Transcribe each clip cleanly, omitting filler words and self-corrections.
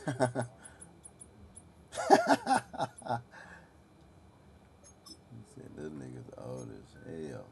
said this nigga's old as hell.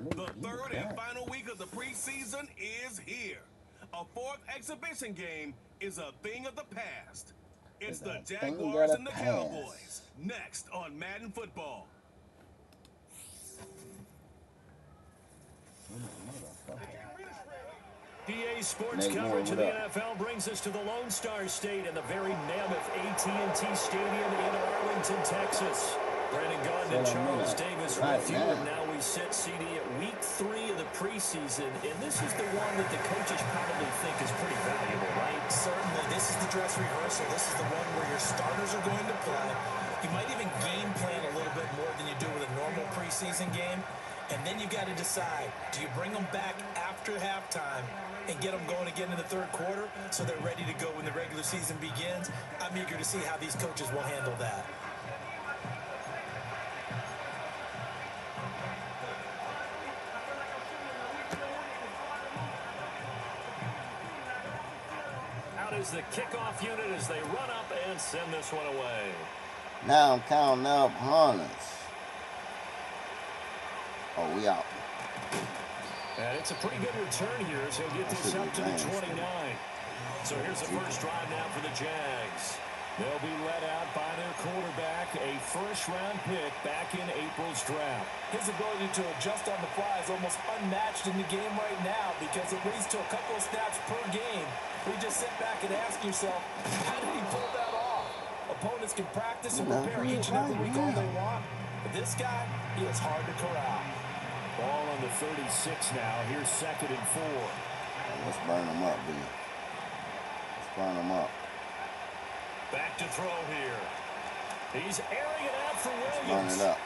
The third and final week of the preseason is here. A fourth exhibition game is a thing of the past. It's the Jaguars and the Cowboys. Next on Madden Football. EA Sports coverage of the NFL brings us to the Lone Star State and the very mammoth AT&T Stadium in Arlington, Texas. Brandon Gaudin and Charles Davis with you, and now we sit CD at week 3 of the preseason, and this is the one that the coaches probably think is pretty valuable, right? Certainly. This is the dress rehearsal. This is the one where your starters are going to play. You might even game plan a little bit more than you do with a normal preseason game, and then you got to decide, do you bring them back after halftime and get them going again in the third quarter so they're ready to go when the regular season begins? I'm eager to see how these coaches will handle that. Out is the kickoff unit as they run up and send this one away. Now I'm counting up hundreds. Oh, we out. And it's a pretty good return here as he'll get this up to the 29. So here's the first drive now for the Jags. They'll be led out by their quarterback, a first-round pick back in April's draft. His ability to adjust on the fly is almost unmatched in the game right now because it leads to a couple of snaps per game. We just sit back and ask yourself, how did he pull that off? Opponents can practice and prepare each and every week all they want, but this guy, he is hard to corral. Ball on the 36 now. Here's 2nd and 4. Let's burn them up, dude. Let's burn them up. Back to throw here. He's airing it out for Let's Williams. burn it up.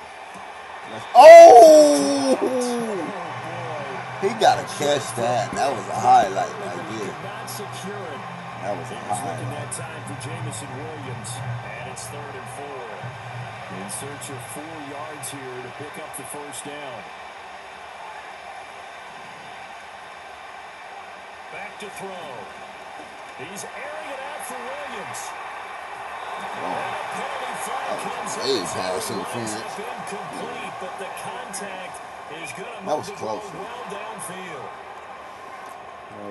Oh! He got to catch that. That was a highlight right there. Not secure it. That was a highlight. Looking that time for Jamison Williams. And it's 3rd and 4. In search of 4 yards here to pick up the first down. Back to throw. He's airing it out for Williams. And a penalty flag comes in. Pass interference. Incomplete, but the contact is going to move the ball well downfield.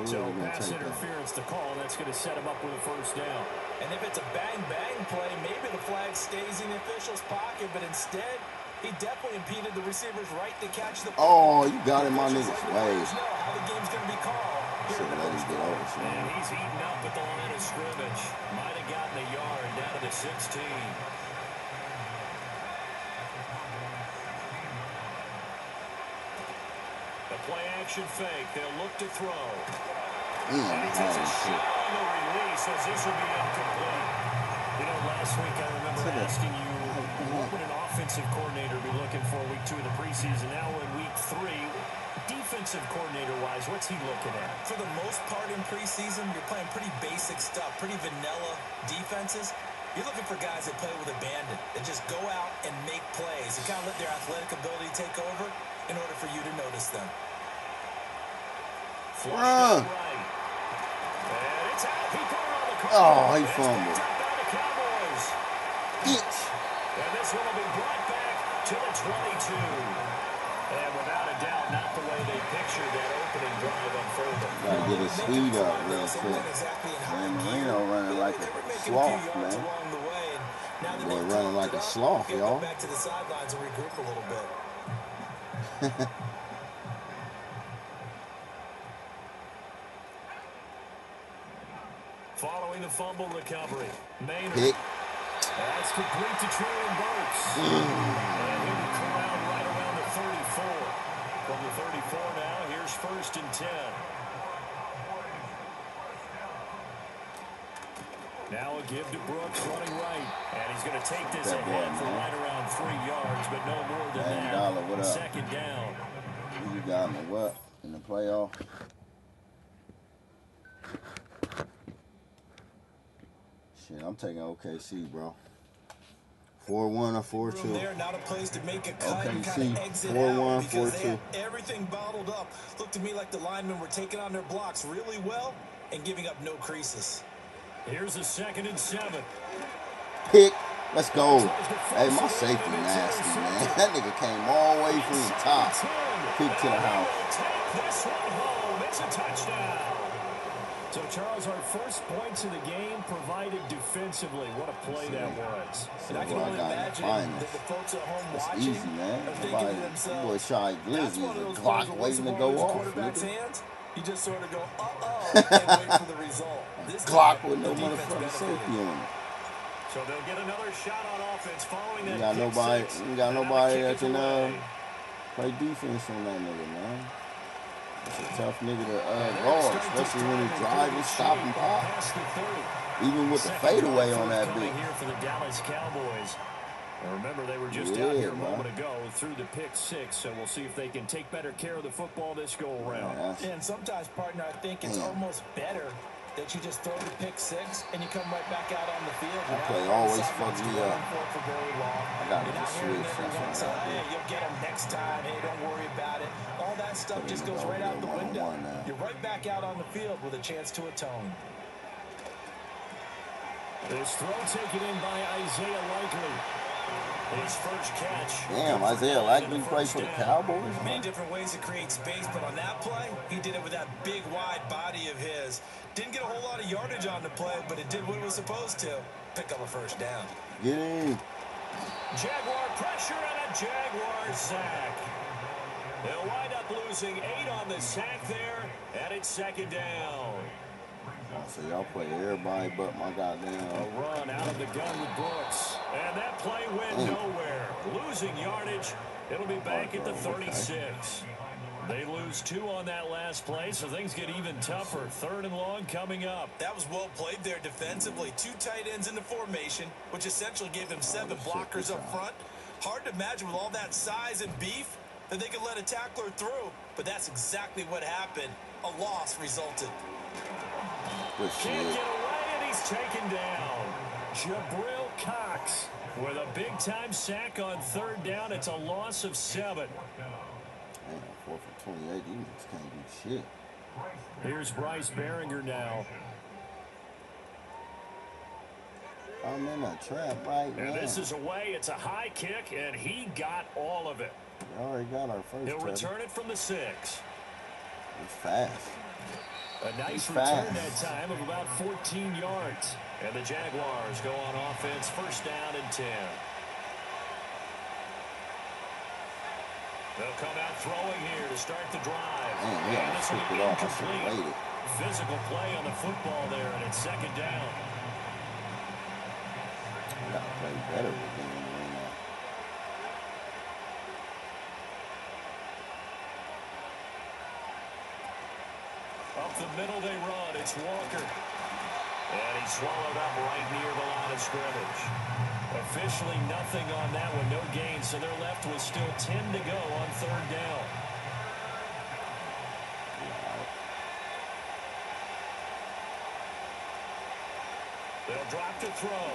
So pass interference to call. That's going to set him up with a first down. And if it's a bang-bang play, maybe the flag stays in the official's pocket, but instead, he definitely impeded the receiver's right to catch the Oh, ball. you got him on his way. Know how the game's going to be called. Should let him get over. And he's eaten up at the line of scrimmage. Might have gotten a yard down to the 16. The play action fake. They'll look to throw. And he takes a shot on the release as this will be incomplete. You know, last week I remember asking you, what would an offensive coordinator be looking for week 2 of the preseason? Now we're in week 3. Defensive coordinator-wise, what's he looking at? For the most part in preseason, you're playing pretty basic stuff, pretty vanilla defenses. You're looking for guys that play with abandon, that just go out and make plays and kind of let their athletic ability take over in order for you to notice them. Flushed right. And it's out. He put it on the corner. Oh, he fumbled. And this one will be brought back to the 22. And without a doubt, not the way they pictured that opening drive unfolded. Gotta get his speed up real quick. Man, Marino running like a sloth, man. Boy running like a sloth, y'all. Back to the sidelines and regroup a little bit. Following the fumble recovery, Maynard. Pick. That's complete to Traylon Burks. And he'll be corralled right around the 34. From the 34, score now. Here's 1st and 10. Now a give to Brooks running right. And he's going to take this ahead for right around 3 yards, but no more than that. 2nd down. You got in the what? In the playoff? Shit, I'm taking OKC, bro. 4-1 or 4-2. There, not a place to make a cut and OKC, kind of exit 4-1, out because 4-2. they had everything bottled up. Looked to me like the linemen were taking on their blocks really well and giving up no creases. Here's a 2nd and 7. Pick. Let's go. Hey, my safety nasty, man. That nigga came all the way from the top. Pick to the house. Take this one home. It's a touchdown. So, Charles, our first points of the game provided defensively. What a play that was. And I can only imagine that the folks at home watching easy, man. are thinking to themselves, boy Shy Glizzy is a clock waiting to go off. Quarterback's hands, you just sort of go, and wait for the result. This clock with no motherfucking safety on it. So they'll get another shot on offense following that. You got nobody that can play defense on that nigga, man. It's a tough nigga to guard, especially when he drive and stop and pop. Even with the fadeaway on that bitch. Here for the Dallas Cowboys. And remember, they were just out here a moment ago through the pick 6, so we'll see if they can take better care of the football this go around. And sometimes, partner, I think it's almost better that you just throw the pick 6 and you come right back out on the field. That play always fucks me up. For very long. I got to switch. That's what hey, you'll get them next time. Hey, don't worry about it. All that stuff just goes right out the window. You're right back out on the field with a chance to atone. This throw taken in by Isaiah Likely. His first catch. Damn, Isaiah Likely played for the Cowboys. Many different ways to create space, but on that play, he did it with that big, wide body of his. Didn't get a whole lot of yardage on the play, but it did what it was supposed to. Pick up a 1st down. Get in. Jaguar pressure and a Jaguar sack. They'll wind up losing 8 on the sack there, and it's 2nd down. So y'all play everybody but my goddamn. A run out of the gun with Brooks. And that play went nowhere. Losing yardage. It'll be back at the 36. They lose 2 on that last play, so things get even tougher. 3rd and long coming up. That was well played there defensively. 2 tight ends in the formation, which essentially gave them 7 blockers up front. Hard to imagine with all that size and beef that they could let a tackler through. But that's exactly what happened. A loss resulted. Can't get away, and he's taken down. Jabril Cox with a big-time sack on 3rd down. It's a loss of 7. Man, 4 for 28. These niggas can't do shit. Here's Bryce Behringer now. I'm in a trap right now. And this is away. It's a high kick, and he got all of it. We already got our first. He'll return it from the 6. It's fast. A nice return that time of about 14 yards. And the Jaguars go on offense, 1st down and 10. They'll come out throwing here to start the drive. Man, and this will be incomplete. Physical play on the football there, and it's 2nd down. We got to play better with them right now. Up the middle they run. It's Walker. And he's swallowed up right near the line of scrimmage. Officially nothing on that one. No gain. So they're left with still 10 to go on 3rd down. They'll drop to throw.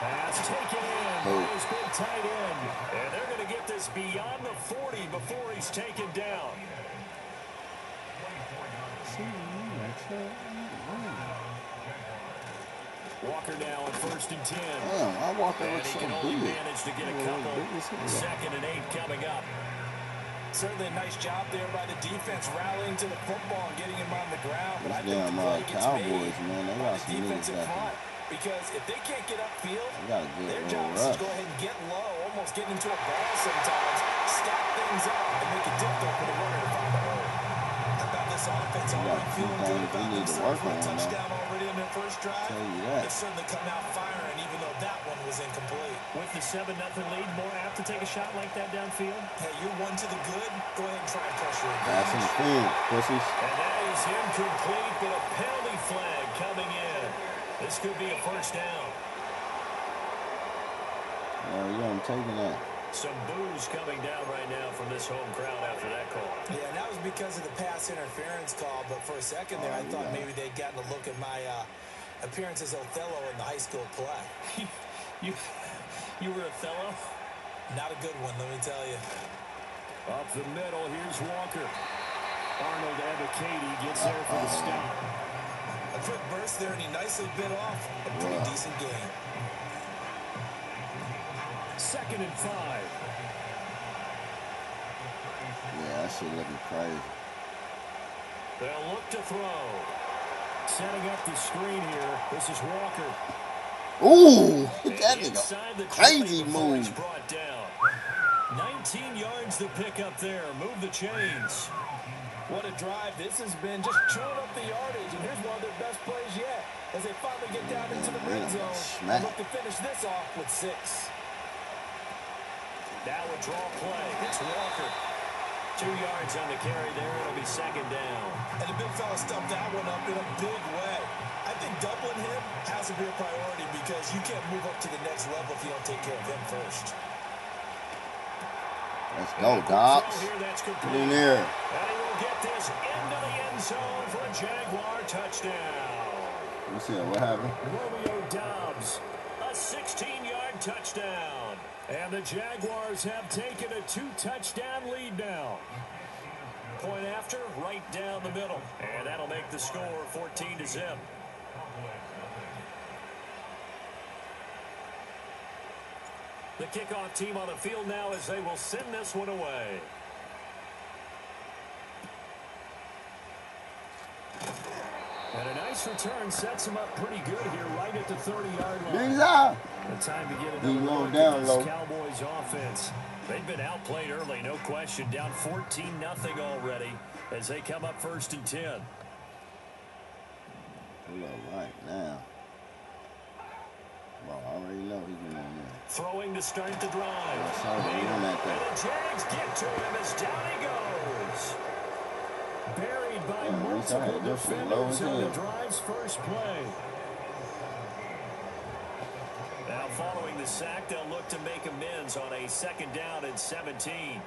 Pass taken in. His big tight end. And they're going to get this beyond the 40 before he's taken down. Walker now on 1st and 10. Damn, I Walker looks so big. And he can only manage to get a couple. 2nd and 8 coming up. Certainly a nice job there by the defense rallying to the football and getting him on the ground. But I think damn Cowboys, man, they got some niggas back. Because if they can't get upfield, their job is to go ahead and get low, almost get into a ball sometimes, stack things up, and make it difficult for the runner to find a hole. How about this offense got a few things we need to work on, touchdown already in their first drive. Tell you that. They certainly come out firing, even though that one was incomplete. With the 7-0 lead, more apt to take a shot like that downfield. Hey, you're one to the good. Go ahead and try and pressure it. That's interference, pussies. And that is incomplete, but a penalty flag coming in. This could be a first down. Yeah, I'm taking that. Some boos coming down right now from this home crowd after that call. Yeah, and that was because of the pass interference call. But for a second there, I thought maybe they'd gotten a look at my appearance as Othello in the high school play. You were Othello? Not a good one, let me tell you. Up the middle, here's Walker. Arnold Abicati gets there for the stop. A quick burst there, and he nicely bit off a pretty decent gain. 2nd and 5. Yeah, that shit looking crazy. They'll look to throw. Setting up the screen here. This is Walker. Ooh, that nigga crazy move. Brought down. 19 yards to pick up there. Move the chains. What a drive. This has been just chewing up the yardage, and here's one of their best plays yet as they finally get down into the red zone and look to finish this off with 6. Now a draw play. It's Walker. 2 yards on the carry there. It'll be 2nd down. And the big fella stumped that one up in a big way. I think doubling him has to be a priority because you can't move up to the next level if you don't take care of him first. Let's go, Docs. Get in there. And he will get this into the end zone for a Jaguar touchdown. Let's see what happened. Romeo Doubs, a 16-yard touchdown. And the Jaguars have taken a 2-touchdown lead now. Point after, right down the middle. And that'll make the score 14-0. The kickoff team on the field now as they will send this one away. And a nice return sets him up pretty good here, right at the 30-yard line. The time to get another look at this Cowboys offense. They've been outplayed early, no question. Down 14-0 already as they come up 1st and 10. Hold up right now. Well, I already know he's in there. Throwing to start the drive. And the Jags get to him as down he goes. Buried by multiple defenders on the drive's first play. Now following the sack, they'll look to make amends on a 2nd down and 17.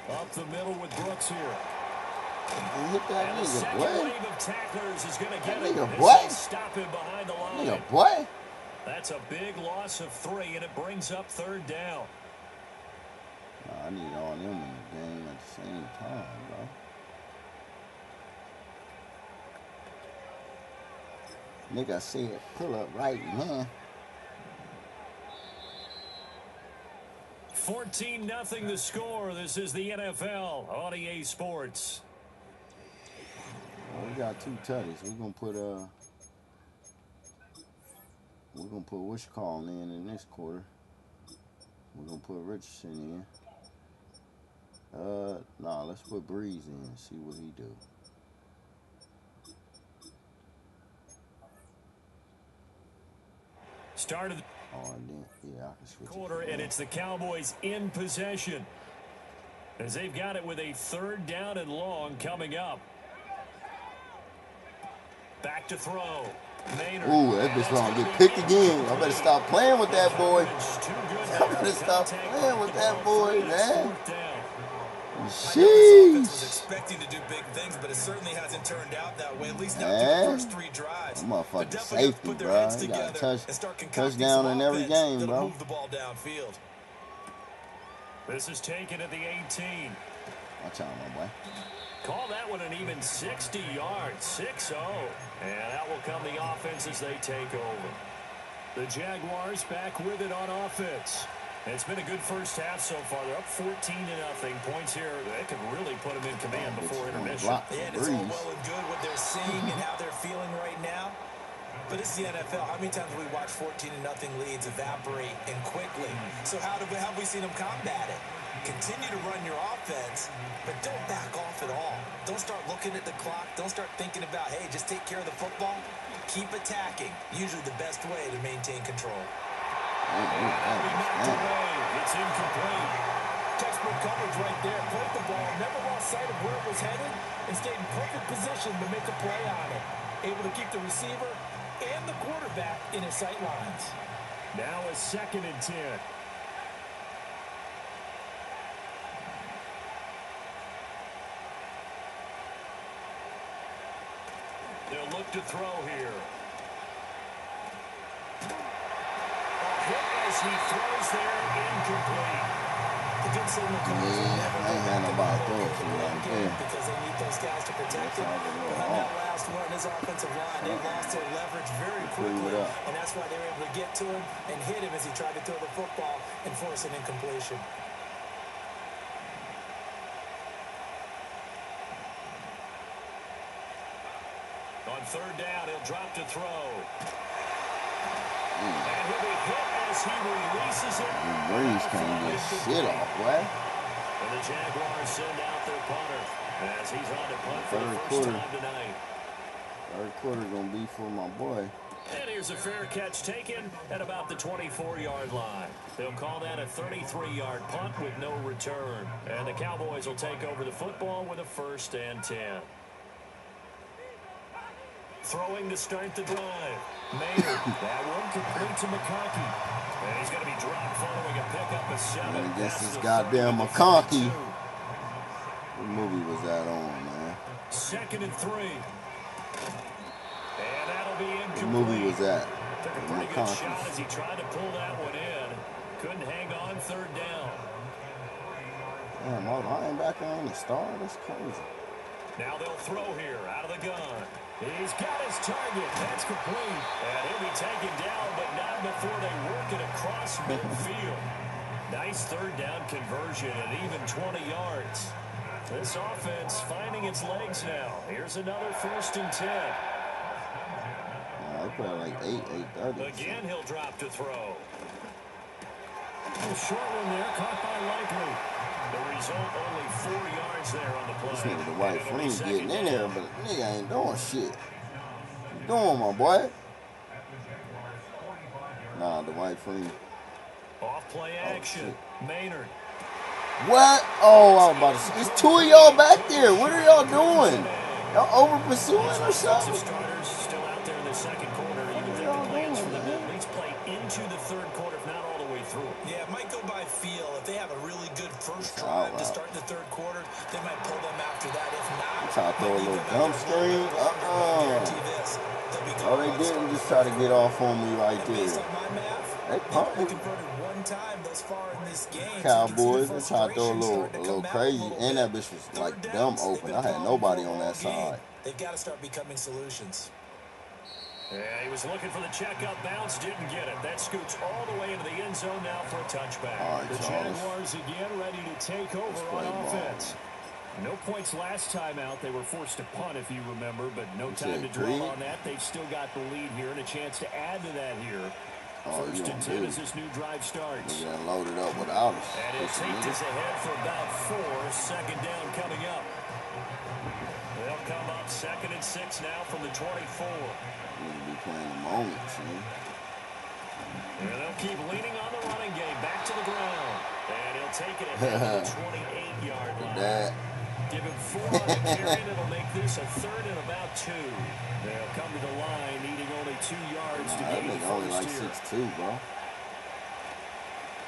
Up the middle with Brooks here. Hit that and the nigga, second boy. wave of tacklers is going to get nigga, him. boy. Stop him behind the line. Nigga, boy. That's a big loss of 3, and it brings up 3rd down. I need all them in the game at the same time, bro. Nigga said pull up right now. 14-0 the score. This is the NFL on EA Sports. Well, we got 2 tutties. We're gonna put Wishcall in this quarter. We're gonna put Richardson in. Nah, let's put Breeze in and see what he do. Started And then, yeah, I can switch quarter, and it's the Cowboys in possession as they've got it with a 3rd down and long coming up. Back to throw. Maynard. Ooh, that bitch gonna get picked again. I better stop playing with that boy. I better stop playing with that boy, man. Sheesh. Was expecting to do big things, but it certainly hasn't turned out that way. At least not through the first 3 drives. Motherfucking safety, bro. You got a touchdown in every game, bro. Move the ball downfield. This is taken at the 18. Watch out, my boy. Call that one an even 60 yards, 6-0. And that will come the offense as they take over. The Jaguars back with it on offense. It's been a good first half so far. They're up 14-0. Points here, they could really put them in command before intermission. Yeah, it's all well and good what they're seeing and how they're feeling right now. But it's the NFL. How many times have we watched 14-0 leads evaporate and quickly? So how have we seen them combat it? Continue to run your offense, but don't back off at all. Don't start looking at the clock. Don't start thinking about, hey, just take care of the football. Keep attacking. Usually the best way to maintain control. Knocked away. It's incomplete. Textbook coverage right there. Played the ball, never lost sight of where it was headed, and stayed in perfect position to make a play on it. Able to keep the receiver and the quarterback in his sight lines. Now a 2nd and 10. They'll look to throw here. A hit as he throws there, incomplete. The good signal comes in never I ain't had nobody throw it to me like that. because they need those guys to protect him. But on that last run, his offensive line, they lost their leverage very quickly, and that's why they were able to get to him and hit him as he tried to throw the football and force an incompletion. On 3rd down, he'll drop to throw. And he'll be hit as he releases it. Breeze can't get shit off, boy. And the Jaguars send out their punter as he's on to punt for the first time tonight. 3rd quarter gonna be for my boy. And here's a fair catch taken at about the 24-yard line. They'll call that a 33-yard punt with no return. And the Cowboys will take over the football with a 1st and 10. Throwing to start the drive. Maynard, that one complete to McConkey. And he's going to be dropped following a pickup of 7. And against this goddamn McConkey. What movie was that on, man? 2nd and 3. And that'll be incomplete. What movie was that? Took a pretty good shot as he tried to pull that one in. Couldn't hang on 3rd down. Damn, my linebacker on the star? That's crazy. Now they'll throw here out of the gun. He's got his target. That's complete. And he'll be taken down, but not before they work it across midfield. Nice 3rd down conversion at even 20 yards. This offense finding its legs now. Here's another 1st and 10. I put out like 8:30. Again, he'll drop to throw. A short one there, caught by Likely. The result, only 4 yards there on the play. This nigga, the white friend, getting in there, but the nigga ain't doing shit. What you doing, my boy? Nah, the white friend. Off play action. Maynard. What? Oh, I was about to say. It's 2 of y'all back there. What are y'all doing? Y'all over pursuing or something? Starters still out there in the 2nd quarter. You would think the plans for them to at least play into the 3rd quarter, if not all the way through. Yeah, it might go by feel. If they have a really good first drive to start the 3rd quarter, they might pull them after that. If not, try to throw a little dump screen. Oh, they didn't just try to get off on me right there. They pumping. Cowboys, they tried to throw a little crazy, and that bitch was like dumb open. I had nobody on that side. They've got to start becoming solutions. Yeah, he was looking for the checkup bounce, didn't get it. That scoots all the way into the end zone now for a touchback. All right, the Jaguars again ready to take over on offense. No points last time out. They were forced to punt, if you remember, but no time to dwell on that. They've still got the lead here and a chance to add to that here. 1st and 10 as this new drive starts. They're gonna load it up without us. And it takes us ahead for about 4. 2nd down coming up. They'll come up 2nd and 6 now from the 24. We'll be playing the moments, man. And they'll keep leaning on the running game. Back to the ground. And he'll take it ahead to the 28-yard line. Give him 4 on the carry, and it'll make this a 3rd and about 2. They'll come to the line, needing only 2 yards to gain the only like first 6'2", bro.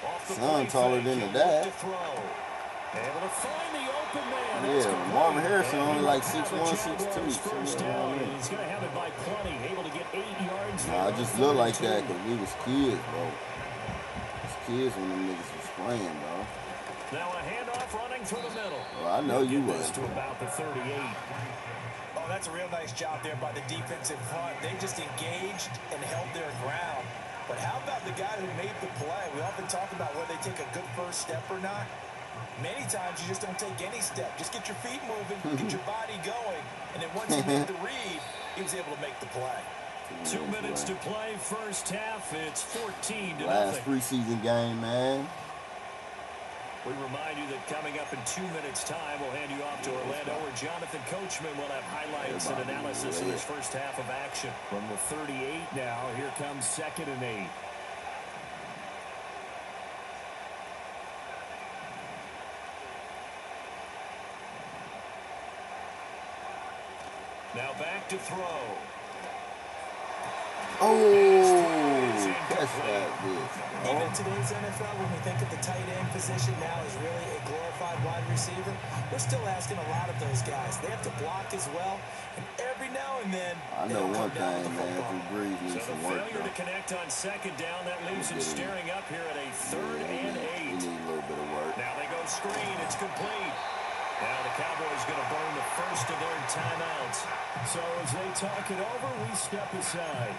Off the Son taller than the dad. Able to find the open man. Yeah, Marvin Harrison only like 6'1", 6'2". First down, and he's going to have it by plenty. Able to get 8 yards. Nah, I just look like that because we was kids, bro. We was kids when them niggas was playing, bro. Now a handoff running through the middle. Well, I know you was. To about the 38. Oh, that's a real nice job there by the defensive front. They just engaged and held their ground. But how about the guy who made the play? We often talk about whether they take a good first step or not. Many times you just don't take any step. Just get your feet moving, get your body going. And then once he made the read, he was able to make the play. 2 minutes to play first half. It's 14-0. Last preseason game, man. We remind you that coming up in 2 minutes' time, we'll hand you off to Orlando, where Jonathan Coachman will have highlights and analysis of this first half of action. From the 38 now, here comes 2nd and 8. Now back to throw. Oh, that's that bitch. Even in today's NFL, when we think of the tight end position now as really a glorified wide receiver, we're still asking a lot of those guys. They have to block as well, and every now and then, I know one thing, man. Drew Brees needs some work. So the failure to connect on 2nd down, that leaves him staring up here at a 3rd and 8. He needs a little bit of work. Now they go screen. It's complete. Now the Cowboys going to burn the first of their timeouts. So as they talk it over, we step aside.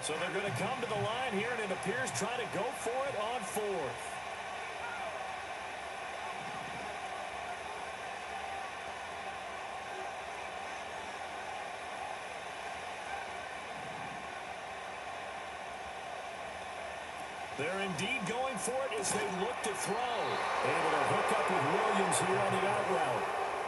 So they're going to come to the line here, and it appears trying to go for it on 4th. They're indeed going for it as they look to throw. Able to hook up with Williams here on the out route.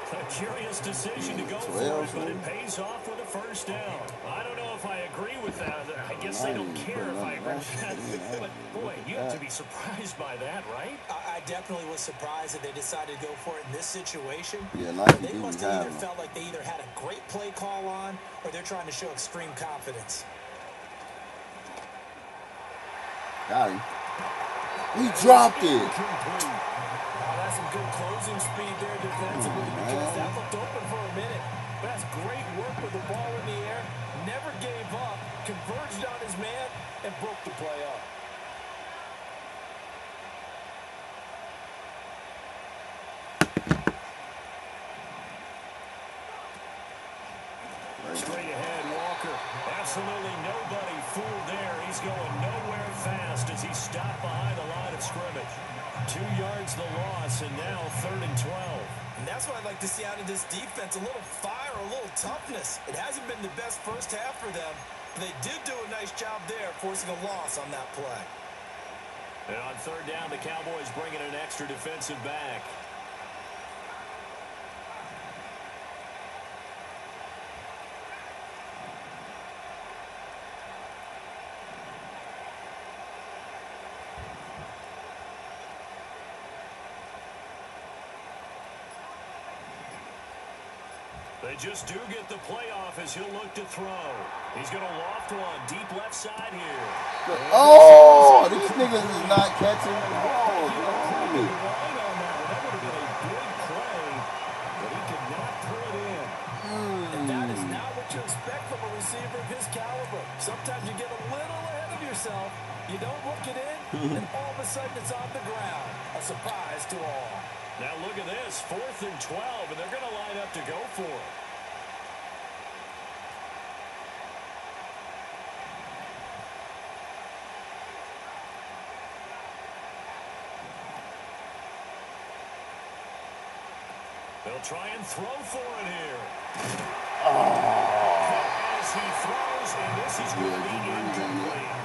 A curious decision to go for it, but it pays off with a first down. I don't know if I agree with that. I guess they don't care if I agree with that. But, boy, you have to be surprised by that, right? I definitely was surprised that they decided to go for it in this situation. Yeah, like they must have either felt like they either had a great play call on or they're trying to show extreme confidence. Got him. He dropped it. That's some good closing speed there defensively because that looked open for a minute. But that's great work with the ball in the air. Never gave up, converged on his man, and broke the play up. Straight ahead, Walker. Absolutely nobody fooled there. He's going nowhere fast as he stopped behind the line of scrimmage. 2 yards the loss, and now 3rd and 12. And that's what I'd like to see out of this defense, a little fire, a little toughness. It hasn't been the best first half for them, but they did do a nice job there, forcing a loss on that play. And on 3rd down, the Cowboys bring in an extra defensive back. They just do get the playoff as he'll look to throw. He's going to loft one deep left side here. Oh, these niggas is not catching the ball. That would have been a big play, but he could not pull it in. And that is not what you expect from a receiver of his caliber. Sometimes you get a little ahead of yourself. You don't look it in, and all of a sudden it's on the ground. A surprise to all. Now look at this, 4th and 12, and they're going to line up to go for it. They'll try and throw for it here. As he throws, and this is going to be incomplete.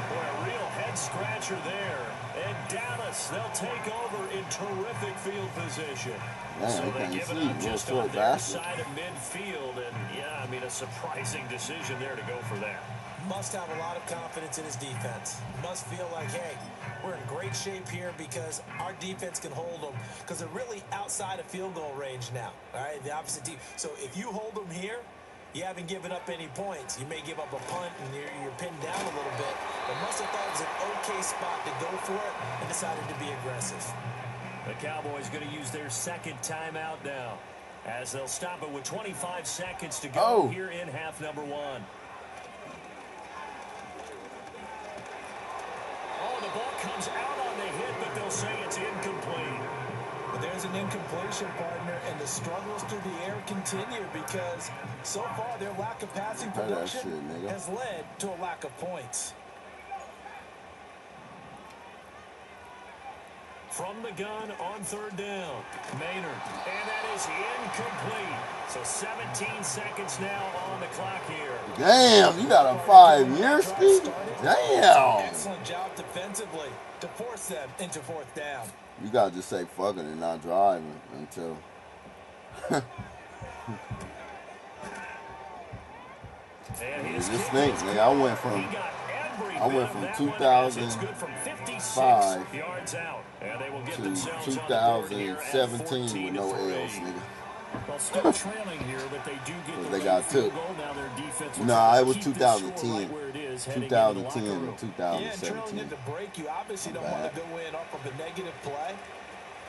Boy, a real head-scratcher there. And Dallas, they'll take over in terrific field position. Man, so they give it up just on their side of midfield. And, yeah, I mean, a surprising decision there to go for that. Must have a lot of confidence in his defense. Must feel like, hey, we're in great shape here because our defense can hold them because they're really outside of field goal range now. All right, the opposite team. So if you hold them here, you haven't given up any points. You may give up a punt and you're pinned down a little bit. But must have thought it was an okay spot to go for it and decided to be aggressive. The Cowboys going to use their 2nd timeout now as they'll stop it with 25 seconds to go here in half number 1. Oh, the ball comes out on the hit, but they'll say it's incomplete. But there's an incompletion, partner, and the struggles through the air continue because so far their lack of passing production has led to a lack of points. from the gun on third down. Maynard, and that is incomplete. So 17 seconds now on the clock here. Damn, you got a 5-year speed? Damn. Excellent job defensively to force them into fourth down. You got to just say fuck it and not driving until... This thing, nigga, I went from 2005 to 2017 with no L's, nigga. Well, still trailing here, but they do get the they got took. No, it was 2010. 2010 and 2017. Yeah, drilling into break, you obviously don't want to go in off of a negative play.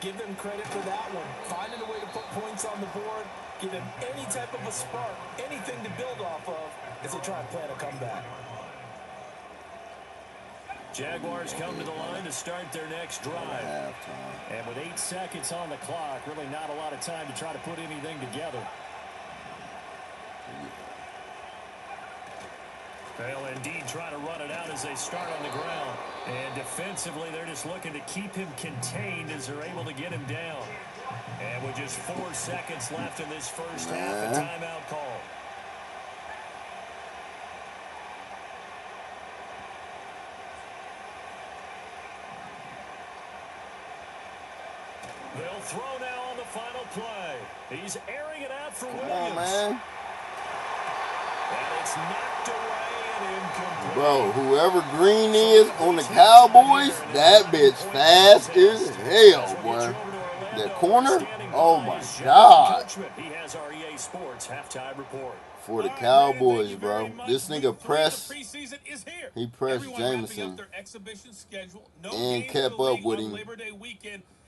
Give them credit for that one. Finding a way to put points on the board. Give them any type of a spark, anything to build off of as they try and plan a comeback. Jaguars come to the line to start their next drive. And with 8 seconds on the clock, really not a lot of time to try to put anything together. They'll indeed try to run it out as they start on the ground. And defensively, they're just looking to keep him contained as they're able to get him down. And with just 4 seconds left in this first half, a timeout call. They'll throw now on the final play. He's airing it out for Williams. Come on, man. And it's knocked away and incomplete. Bro, whoever Green is on the Cowboys, that bitch fast as hell, boy. That corner, oh my God. He has our EA Sports halftime report. For the Cowboys, bro. This nigga pressed, he pressed Jameson and kept up with him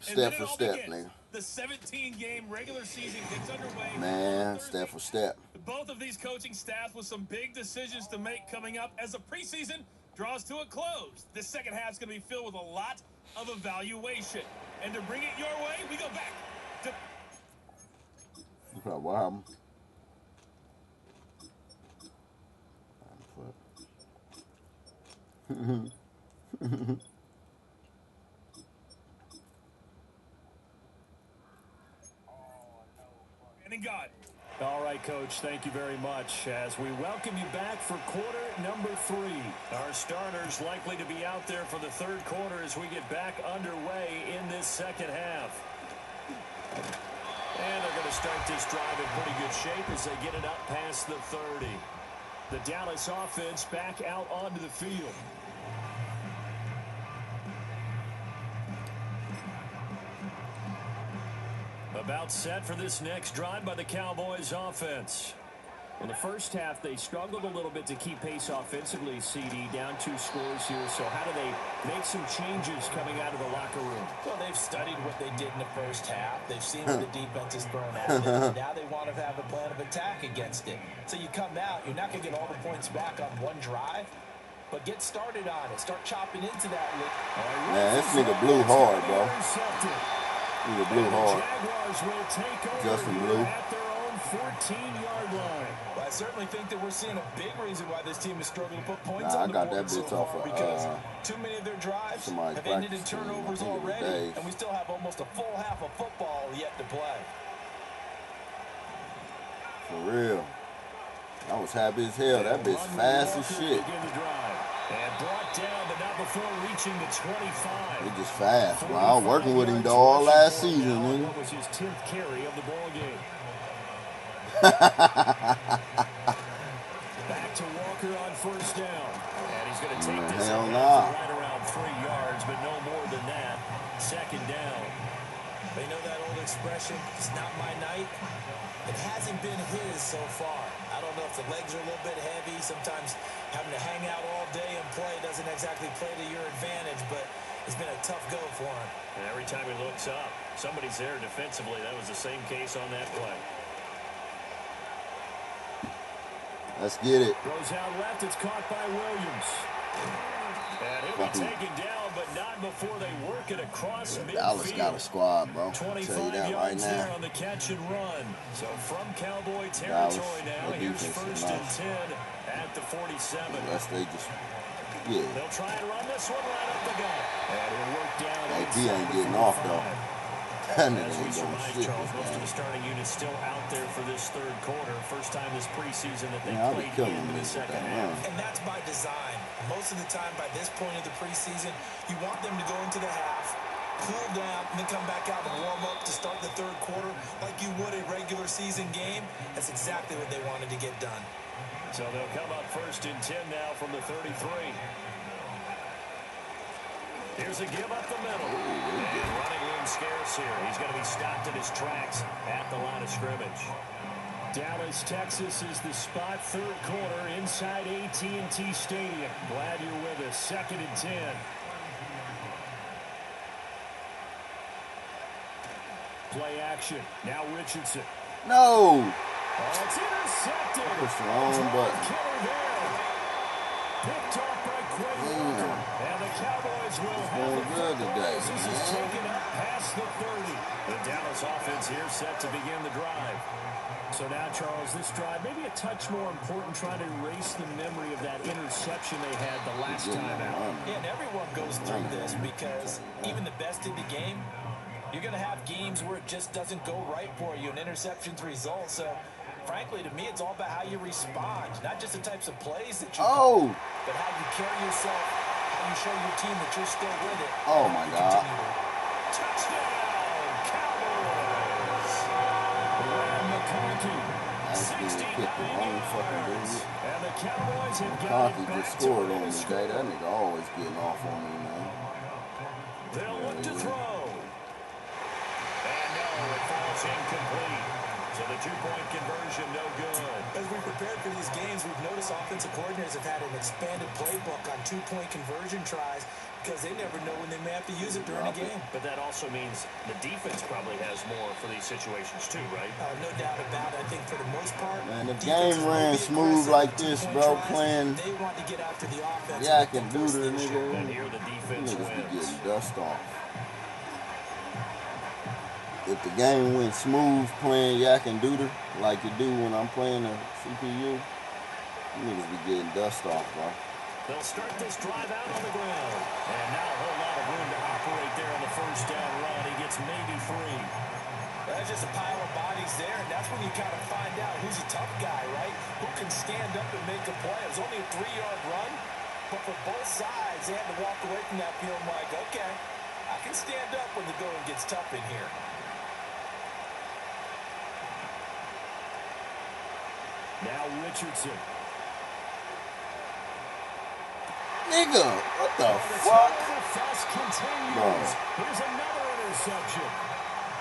step for step, nigga. The 17-game regular season gets underway. Man, step for step. Both of these coaching staffs with some big decisions to make coming up as the preseason draws to a close. The second half is going to be filled with a lot of evaluation. And to bring it your way, we go back to... Wow. God. All right, Coach, thank you very much. As we welcome you back for quarter number 3. Our starters likely to be out there for the third quarter as we get back underway in this second half. And they're going to start this drive in pretty good shape as they get it up past the 30. The Dallas offense back out onto the field. About set for this next drive by the Cowboys offense. In the first half, they struggled a little bit to keep pace offensively, CD, down 2 scores here. So how do they make some changes coming out of the locker room? Well, they've studied what they did in the first half. They've seen what the defense has thrown at them. Now they want to have a plan of attack against it. So you come out, you're not going to get all the points back on one drive, but get started on it. Start chopping into that. Man, this nigga blew hard, bro. Nigga blew hard. Justin Blue. At their own 14-yard line. Well, I certainly think that we're seeing a big reason why this team is struggling to put points Nah, on the I got board that bitch so off far of because too many of their drives have ended in turnovers already, and we still have almost a full half of football yet to play. For real. I was happy as hell. That bitch fast as shit. And brought down, but not before reaching the 25. He just fast. Well, I was working with him though all last season, nigga. What was his 10th carry of the ball game? Back to Walker on first down. And he's going to take this right around 3 yards, but no more than that. Second down. They know that old expression, it's not my night. It hasn't been his so far. I don't know if the legs are a little bit heavy. Sometimes having to hang out all day and play doesn't exactly play to your advantage, but it's been a tough go for him. And every time he looks up, somebody's there defensively. That was the same case on that play. Let's get it. Goes out left. It's caught by Williams. And he'll be taken down, but not before they work it across midfield. Dallas got a squad, bro. I'll 25 tell you that right there now. on the catch and run. So from Cowboy territory now, here's first and 10 at the 47. Unless they just, Yeah. They'll try and run this one right up the gut. And it'll work down. AP ain't getting off, though. That nigga As we ain't doing surmise, shit Charles, this most of game. the starting units still out there for this third quarter. First time this preseason that they Yeah, I'll be played killing into the niggas with second that half. run. And that's by design. Most of the time, by this point of the preseason, you want them to go into the half, cool down, and then come back out and warm up to start the third quarter like you would a regular season game. That's exactly what they wanted to get done. So they'll come up first and 10 now from the 33. Here's a give up the middle. And running room scarce here. He's going to be stopped in his tracks at the line of scrimmage. Dallas, Texas is the spot. Third quarter inside AT&T Stadium. Glad you're with us. 2nd and 10. Play action. Now Richardson. No! Oh, it's intercepted. Push the wrong button. Killer there. Picked off by Quay. And the Cowboys will have Going good today, This is taken up past the 30. The Dallas offense here set to begin the drive. So now, Charles, this drive maybe a touch more important, trying to erase the memory of that interception they had the last time out. Yeah, and everyone goes through this because even the best in the game, you're going to have games where it just doesn't go right for you, and interceptions result. So, frankly, to me, it's all about how you respond, not just the types of plays that you call, but how you carry yourself, how you show your team that you're still with it. Oh, my God. Touchdown, Cowboys! Ram McConkey, 69 yards. And the Cowboys have got it back just to scored within on a me score. today. That nigga always getting off on me, man. They'll look to throw. And no, it falls incomplete. So the two-point conversion, no good. As we prepared for these games, we've noticed offensive coordinators have had an expanded playbook on two-point conversion tries because they never know when they may have to use it during a game. But that also means the defense probably has more for these situations too, right? No doubt about it. I think for the most part, Man, the defenses game will ran be smooth aggressive like on this, two-point bro. tries. Playing They want to get after the offense. Yak and force Duder, the issue. nigga. And here the defense Niggas be wins. getting dust off. If the game went smooth playing Yak and Duder like you do when I'm playing a CPU, niggas be getting dust off, bro. They'll start this drive out on the ground. And not a whole lot of room to operate there on the first down run. He gets maybe 3. That's just a pile of bodies there, and that's when you kind of find out who's a tough guy, right? Who can stand up and make a play. It was only a 3-yard run, but for both sides, they had to walk away from that feeling like, okay, I can stand up when the going gets tough in here. Now Richardson. Nigga, what the The fuck? fuss continues. Bro. Here's another interception.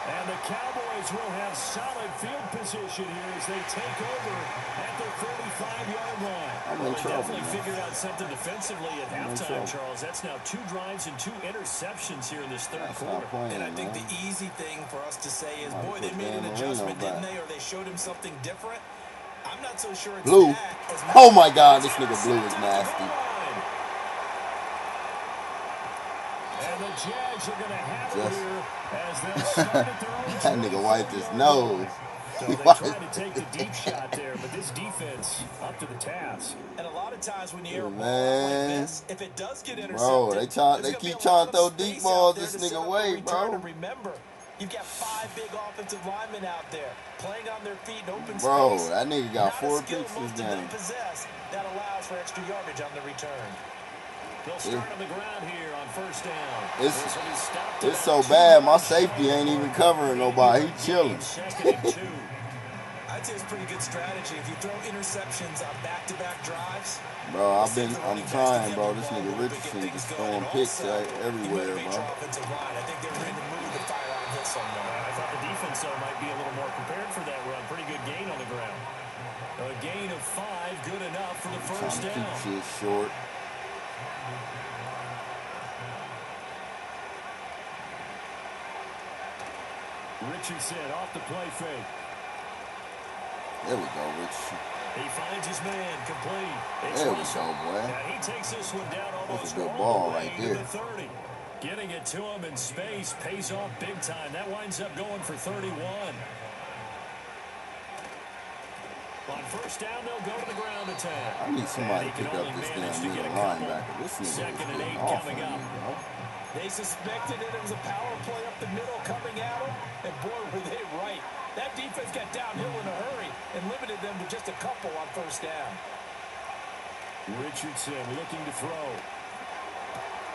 And the Cowboys will have solid field position here as they take over at their 45-yard line. I'm in Well, they trouble, definitely man. figured out something defensively at I'm in halftime, trouble. Charles. That's now 2 drives and 2 interceptions here in this third That's quarter. not playing, And I think man. the easy thing for us to say is, Might boy, put they made an Dan adjustment, Marino didn't back. they? Or they showed him something different. I'm not so sure it's Blue. that as much Oh my God, this nigga Blue is nasty. And the Jags are going to have it Just- here as they'll start at their own That nigga wiped his 24-yard nose. line. So He they wiped- tried to take the deep shot there, but this defense up to the task. And a lot of times when you hear a ball Man. like this, if it does get intercepted, Bro, they there's gonna keep be a trying lot to throw of deep space balls out there this to nigga set up a way, return. bro. And remember, you've got 5 big offensive linemen out there playing on their feet in open Bro, space. that nigga got Not a 4 skill picks this most of them game. possess that allows for extra yardage on the return. They'll start on the ground here on first down. It's This will be stopped it's about so 2 bad, my yards safety shy of ain't the even mark. covering nobody. He chilling. 2nd and 2. I'd say it's pretty good strategy. If you throw interceptions on back-to-back drives, Bro, I'm trying, bro. This nigga Richardson just throwing picks everywhere, bro. offensive line. I think they're in the mood to fire on hit someone. I thought the defense, though, might be a little more prepared for that run. Pretty good gain on the ground. A gain of 5, good enough for the Trying first to keep down. shit short. Richardson off the play fake. There we go, Richardson. He finds his man, complete. It's There we Russell. go, boy. Now he takes this one down almost good all ball the way right to there. the 30. Getting it to him in space pays off big time. That winds up going for 31. On first down, they'll go to the ground attack. I need somebody to pick up this damn middle linebacker. This nigga is getting off on me, bro. They suspected it was a power play up the middle coming at them, and boy, were they right. That defense got downhill in a hurry and limited them to just a couple on first down. Richardson looking to throw.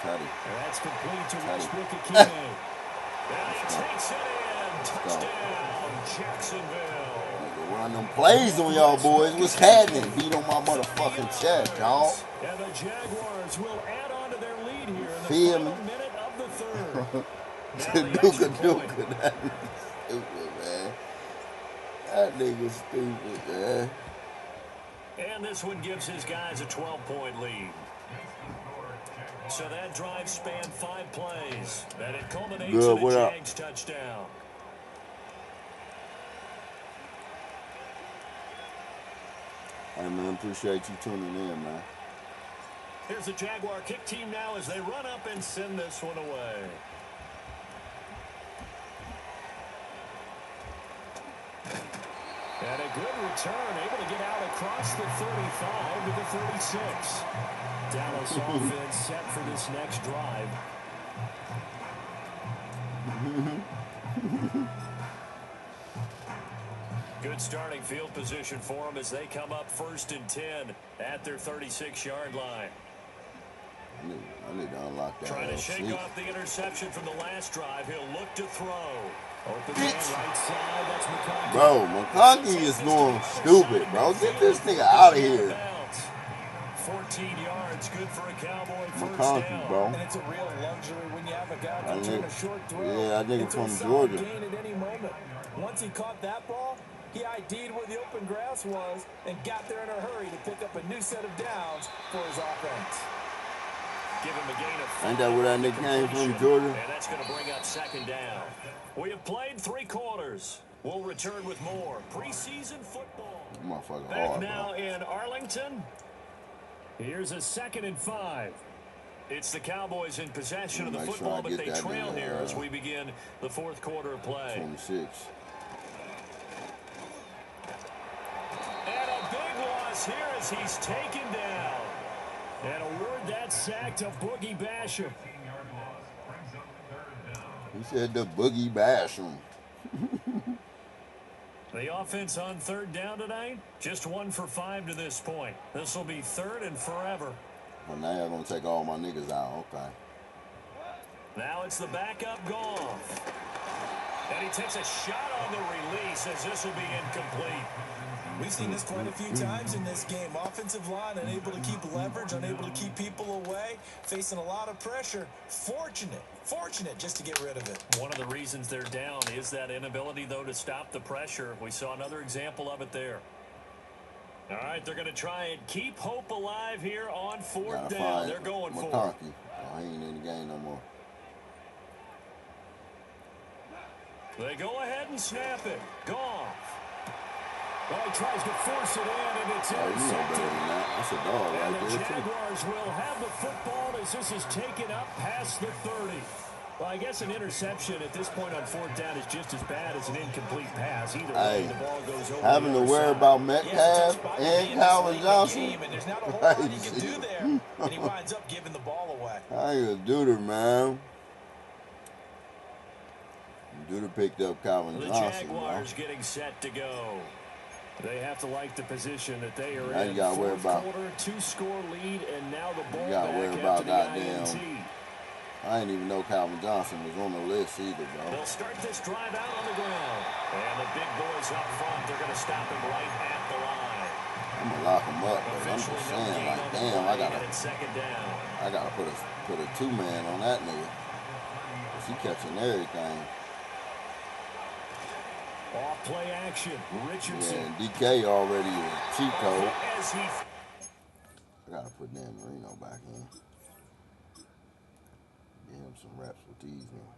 Teddy. That's complete to Westbrook Akine. And he takes it in. Touchdown, Jacksonville. Run them plays on y'all boys. What's happening? Beat on my motherfucking chest, y'all. And the Jaguars will add on to their lead here in the Feel final minute of the third. Duka. That nigga stupid, man. That nigga stupid, man. And this one gives his guys a 12-point lead. So that drive spanned 5 plays. And it culminates in a Jags touchdown. Hey, man, appreciate you tuning in, man. Here's the Jaguar kick team now as they run up and send this one away. And a good return, able to get out across the 35 to the 36. Dallas offense set for this next drive. Good starting field position for them as they come up 1st and 10 at their 36-yard line. I need to unlock that. Trying to shake off the interception from the last drive. He'll look to throw. Open man right side. That's McConkey. Bro, McConkey is going stupid, bro. Get this nigga out of here. 14 yards, good for a Cowboy first McConkey, down. bro. And it's a real luxury when you have a guy that can turn a short throw. Yeah, I think it's from Georgia. Gain at any moment. Once he caught that ball, he ID'd where the open grass was and got there in a hurry to pick up a new set of downs for his offense. Give him a gain of 5. Ain't that where that nigga came from, Georgia? And that's going to bring up 2nd down. We have played 3 quarters. We'll return with more preseason football. Motherfucker Back hard, now bro. in Arlington. Here's a 2nd and 5. It's the Cowboys in possession of the football, but they trail here as we begin the 4th quarter of play. 26. And a big loss here as he's taken down. And award that sack to Boogie Basham. He said the Boogie Basham. The offense on 3rd down tonight, just 1 for 5 to this point. This will be 3rd and forever. Well, now you're going to take all my niggas out. Okay. Now it's the backup Goff. And he takes a shot on the release as this will be incomplete. We've seen this quite a few times in this game. Offensive line unable to keep leverage, unable to keep people away, facing a lot of pressure. Fortunate just to get rid of it. One of the reasons they're down is that inability, though, to stop the pressure. We saw another example of it there. All right, they're going to try and keep hope alive here on 4th down. They're going for it. Oh, he ain't in the game no more. They go ahead and snap it. Goff. Well, he tries to force it in, and it's intercepted. That's a dog right And the there, too. Jaguars will have the football as this is taken up past the 30. Well, I guess an interception at this point on 4th down is just as bad as an incomplete pass. Either way, the ball goes over. Having to worry about Metcalf and Calvin Johnson. There's not a whole lot he can do there, and he winds up giving the ball away. I ain't a duder, man. Duder picked up Calvin Johnson. The Jaguars getting set to go. They have to like the position that they are in. You gotta worry about 2-score lead, and now the ball you gotta back worry about after the goddamn. INT. I didn't even know Calvin Johnson was on the list either, bro. They'll start this drive out on the ground. And the big boys up front, they're going to stop him right at the line. I'm gonna lock him up, but I'm just saying, like, damn, I gotta put a 2-man on that nigga. 'Cause he catching everything. Off play action, Richardson. Yeah, and DK already is a cheat code. I gotta put Dan Marino back in. Give him some reps with these men.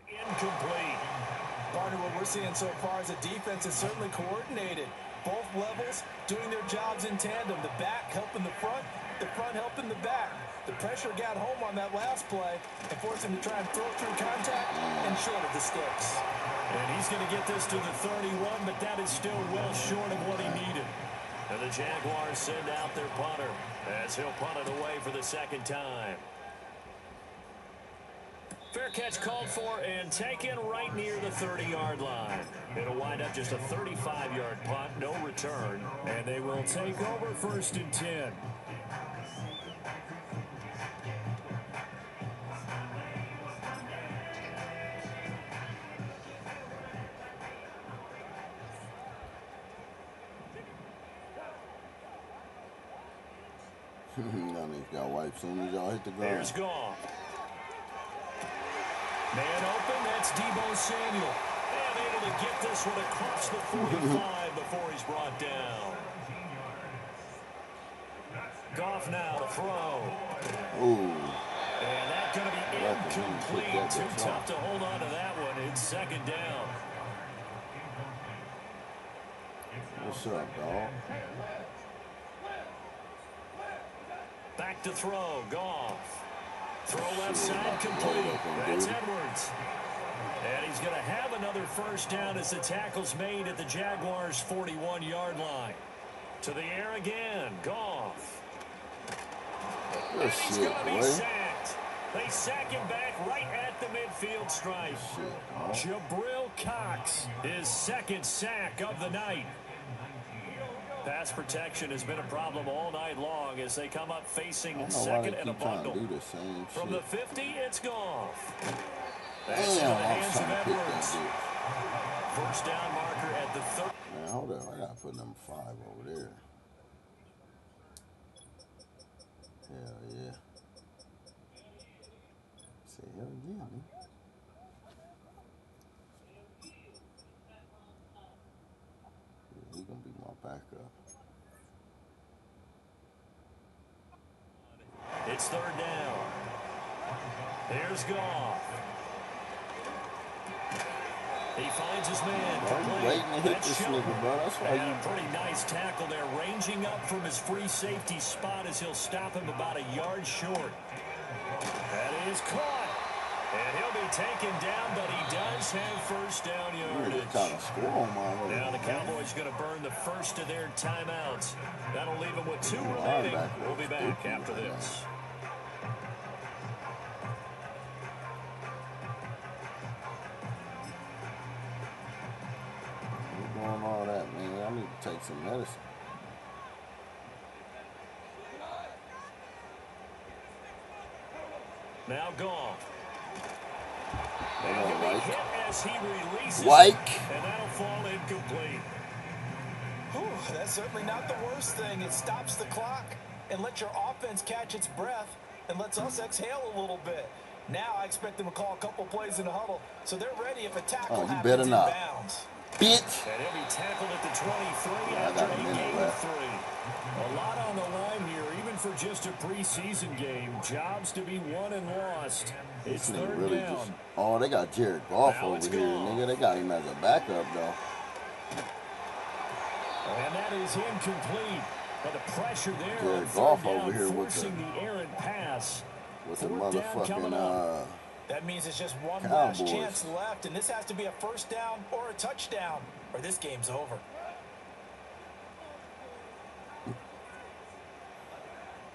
Incomplete. Partner, what we're seeing so far is a defense is certainly coordinated. Both levels doing their jobs in tandem. The back helping the front helping the back. The pressure got home on that last play and forced him to try and throw through contact and short of the sticks. And he's going to get this to the 31, but that is still well short of what he needed. And the Jaguars send out their punter as he'll punt it away for the second time. Fair catch called for and taken right near the 30-yard line. It'll wind up just a 35-yard punt, no return, and they will take over 1st and 10. Y'all niggas got wiped as soon as y'all hit the ground. Here's Goff. Man open, that's Deebo Samuel. And able to get this one across the 45 before he's brought down. Goff now to throw. Ooh. And that's going to be incomplete. Too tough to hold on to that one. It's 2nd down. What's up, dog? Back to throw. Goff. Throw left side complete. That's Edwards. And he's going to have another 1st down as the tackle's made at the Jaguars' 41-yard line. To the air again. Goff. Good And he's shit, going to be boy. sacked. They sack him back right at the midfield stripe. Jabril Cox, his 2nd sack of the night. Pass protection has been a problem all night long as they come up facing 2nd and a bundle. From the 50, it's Goff. That's in the hands of Edwards. 1st down marker at the 30. Man, hold up. I got to put number 5 over there. Hell yeah. Say hell yeah, man. Yeah, he gonna be my backup. It's 3rd down. Here's Goff. He finds his man. Why are you waiting to hit this nigga, bro? That's why And a pretty nice tackle there, ranging up from his free safety spot as he'll stop him about a yard short. That is caught. And he'll be taken down, but he does have 1st down yardage. Now the Cowboys going to burn the first of their timeouts. That'll leave them with 2 remaining. We'll be back after this. Doing all that, man. I need to take some medicine. Now Goff. And he'll be hit as he releases White. And that'll fall incomplete. Whew, that's certainly not the worst thing. It stops the clock and lets your offense catch its breath and lets us exhale a little bit. Now I expect them to call a couple plays in the huddle, so they're ready if a tackle happens in bounds. Bitch. And he'll be tackled at the 23 after a gain of 3. A lot on the line here, even for just a preseason game. Jobs to be won and lost. It's 3rd really down. Oh, they got Jared Goff over here, nigga. They got him as a backup, though. And that is incomplete. But the pressure there Jared on 3rd Goff down, over here forcing the errant pass. With the 4th down coming motherfucking, up. That means it's just one Cowboys. last chance left, and this has to be a 1st down or a touchdown, or this game's over.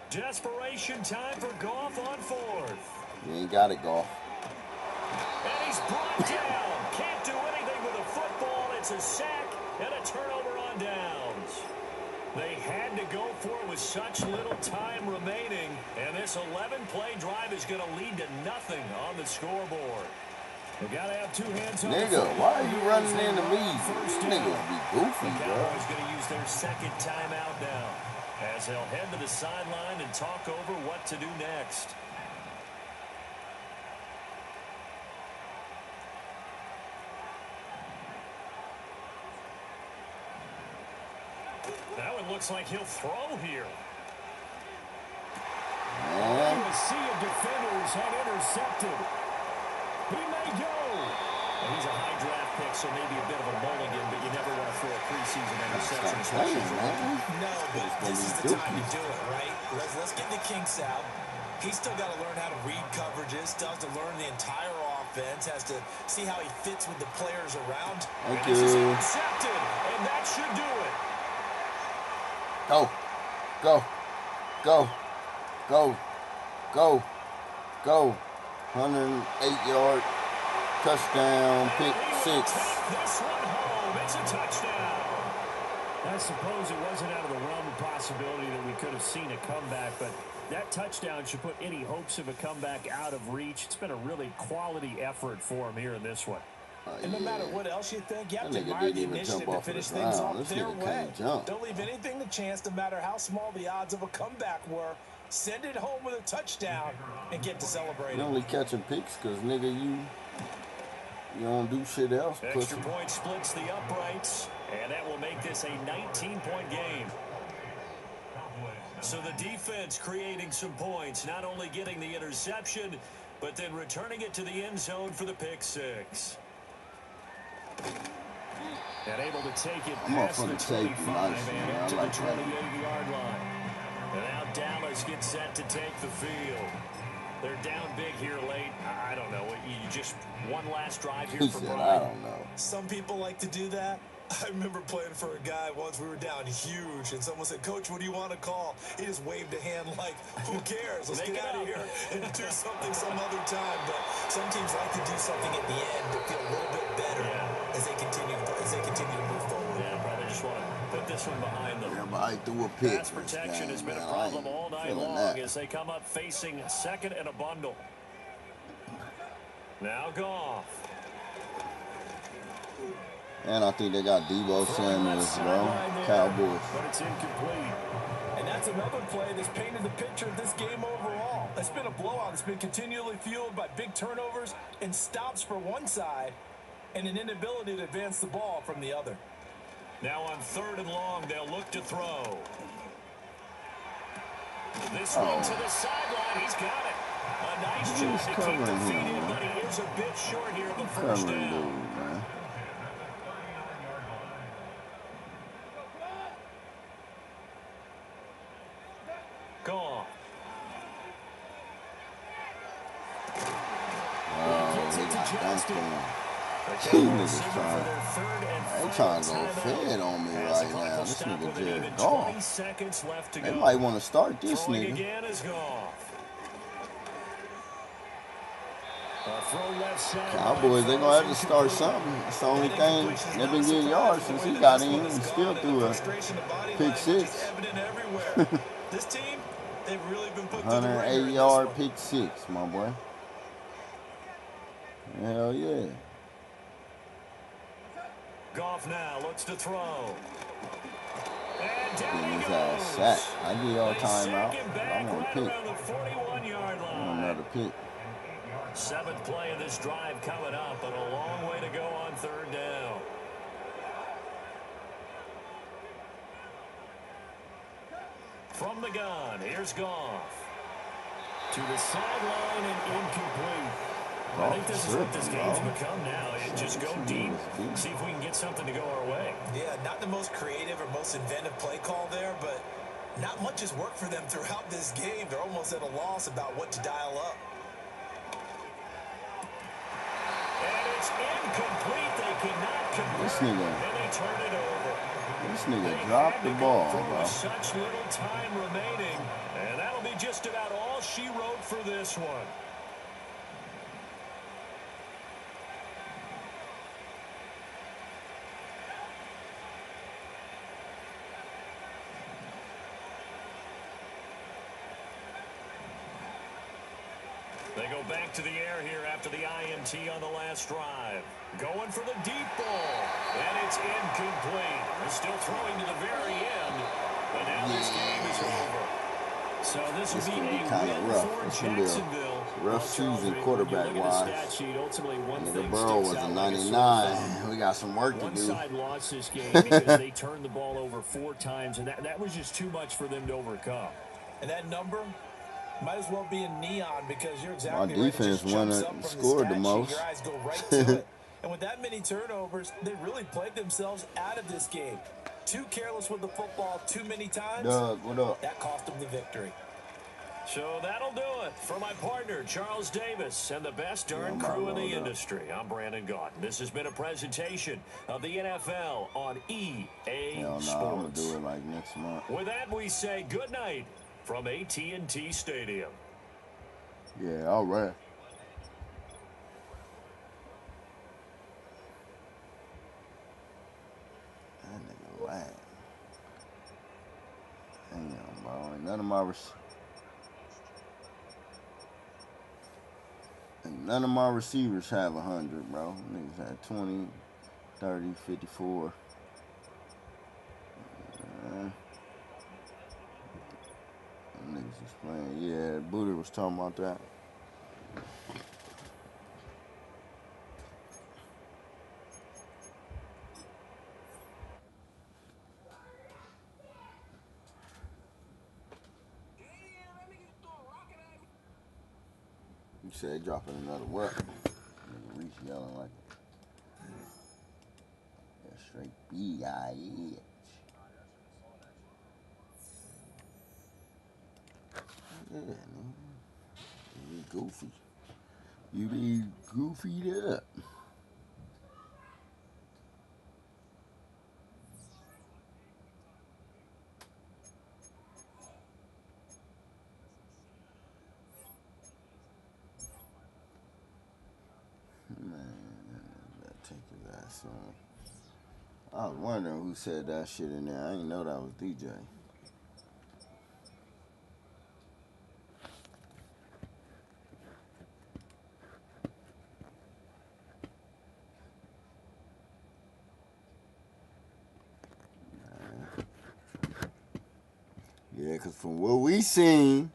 Desperation time for Goff on 4th. You ain't got it, Goff. And he's brought down. Can't do anything with a football. It's a sack and a turnover on downs. They had to go for it with such little time remaining. And this 11-play drive is going to lead to nothing on the scoreboard. They got to have 2 hands on Nigga, why are you running into me? Niggas be goofy, the bro. Cowboys going to use their 2nd timeout now as they'll head to the sideline and talk over what to do next. Now it looks like he'll throw here. A sea of defenders had intercepted. He may go. He's a high draft pick, so maybe a bit of a mulligan, but you never want to throw a preseason interception, especially as a rookie. No, but this is the time to do it, right? Let's get the kinks out. He's still got to learn how to read coverages, still has to learn the entire offense, has to see how he fits with the players around. Thank This is you. intercepted, and that should do it. Go. Go. Go. Go. Go. Go. 108-yard touchdown, pick six. This one home. It's a touchdown. I suppose it wasn't out of the realm of possibility that we could have seen a comeback, but that touchdown should put any hopes of a comeback out of reach. It's been a really quality effort for him here in this one. And no matter what else you think, you have to That nigga admire the didn't even initiative jump to off of finish the things ground. off This their nigga way. can't jump. Don't leave anything to chance, no matter how small the odds of a comeback were. Send it home with a touchdown and get to celebrate. You only catching picks because, nigga, you don't do shit else. Extra point splits the uprights, and that will make this a 19-point game. So the defense creating some points, not only getting the interception, but then returning it to the end zone for the pick six. And able to take it past the 25 and up to the 28-yard line. And now Dallas gets set to take the field. They're down big here late. I don't know. You just one last drive here for Brian. I don't know. Some people like to do that. I remember playing for a guy once. We were down huge, and someone said, "Coach, what do you want to call?" He just waved a hand like, "Who cares? Let's get out of here and do something some other time." But some teams like to do something at the end to feel a little bit better as they continue to move forward. Yeah, probably just want to put this one behind them. Yeah, but I threw a pick. Pass protection has been a problem all night long as they come up facing second and a bundle. Now Goff. And I think they got Debo Samuels, bro. Cowboys. But it's incomplete. And that's another play that's painted the picture of this game overall. It's been a blowout. It's been continually fueled by big turnovers and stops for one side and an inability to advance the ball from the other. Now on 3rd and long, they'll look to throw. This one to the sideline. He's got it. A nice job to keep the feet in, but he is a bit short here of the first down. Dude, man. Gone. They trying to go fed on me right now. This nigga Jared Goff. They might want to start this nigga. Cowboys, they gonna have to start something. It's the only thing they've been getting yards since he got in and still threw a pick six. This team, they've really been put 108-yard pick six, my boy. Hell yeah. Goff now looks to throw. And Getting down his he ass goes. sacked. I give y'all timeout. I want a Right pick. around the 41-yard I line. want another pick. 7th play of this drive coming up, and a long way to go on 3rd down. From the gun, here's Goff. To the sideline and incomplete. I think this is what this game's become now. Just go deep, see if we can get something to go our way. Yeah, not the most creative or most inventive play call there, but not much has worked for them throughout this game. They're almost at a loss about what to dial up. And it's incomplete. They cannot convert. This nigga. And they turn it over. This nigga dropped the ball, bro. Such little time remaining, and that'll be just about all she wrote for this one. They go back to the air here after the INT on the last drive. Going for the deep ball. And it's incomplete. They're still throwing to the very end. But now this game is over. So this will be a kind of win rough. for It's gonna be Jacksonville. a rough season quarterback-wise. The Burrow was a 99. We got some work to do. One side lost this game because they turned the ball over 4 times, and that was just too much for them to overcome. And that number might as well be in neon because you're exactly My right. defense won and scored the most. Your eyes go right to it. And with that many turnovers, they really played themselves out of this game. Too careless with the football too many times. Doug, what up? That cost them the victory. So that'll do it. For my partner, Charles Davis, and the best darn crew in the industry, I'm Brandon Gaunt. This has been a presentation of the NFL on EA Sports. I'm going to do it like next month. With that, we say good night from AT&T Stadium. Yeah, all right. That nigga lying. Damn, bro. Ain't none of my receivers have 100, bro. Niggas had 20, 30, 54. Niggas was playing. Yeah, Booty was talking about that. You said dropping another what? Nigga Reese yelling like a straight B.I.H. Yeah, man. You be goofy. You be goofied up. Man, take his ass on. I was wondering who said that shit in there. I didn't know that was DJ. Yeah, because from what we seen,